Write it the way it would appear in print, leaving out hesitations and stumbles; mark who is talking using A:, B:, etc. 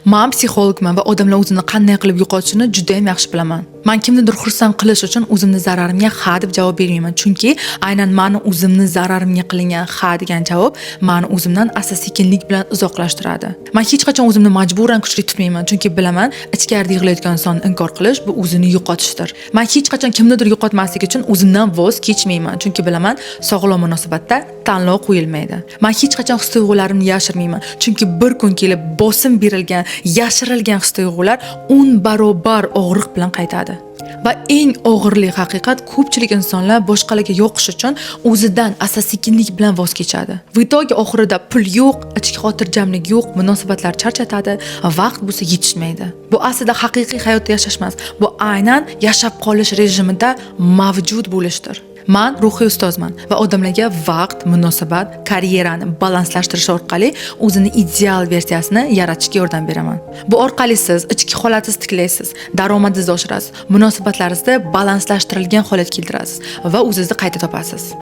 A: Men psixologman va odamlar o'zini qanday qilib yo'qotishini juda ham yaxshi bilaman. Men kimnidir xursand qilish uchun o'zimni zararimga ha deb javob bermayman, chunki aynan meni o'zimni zararimga qilingan ha degan javob meni o'zimdan asta-sekinlik bilan uzoqlashtiradi. Men hech qachon o'zimni majburan kuchli tutmayman, chunki bilaman, ichkarida yig'layotgan insonni inkor qilish bu o'zini yo'qotishdir. Men hech qachon kimnidir yo'qotmaslik uchun o'zimdan voz kechmayman, chunki bilaman, sog'lom munosabatda tanlov qo'yilmaydi. Men hech qachon his-tuyg'ularimni yashirmayman, chunki bir kun kelib bosim berilgan, yashirilgan his-tuyg'ular 10 barobar og'riq bilan qaytadi. Va eng og'irli haqiqat, ko'pchilik insonlar boshqalarga yoqish uchun o'zidan asta-sekinlik bilan voz kechadi. Va itogi oxirida pul yo'q, ichki xotirjamlik yo'q, munosabatlar charchatadi, vaqt bo'lsa yetishmaydi. Bu aslida haqiqiy hayotda yashash emas, bu aynan yashab qolish rejimida mavjud bo'lishdir. Men ruhiy ustozman va odamlarga vaqt, munosabat, karyerani balanslashtirish orqali o'zini ideal versiyasini yaratishga yordam beraman. Bu orqali siz ichki holatingizni tiklaysiz, daromadingizni oshirasiz, munosabatlaringizni balanslashtirilgan holatga keltirasiz va o'zingizni qayta topasiz.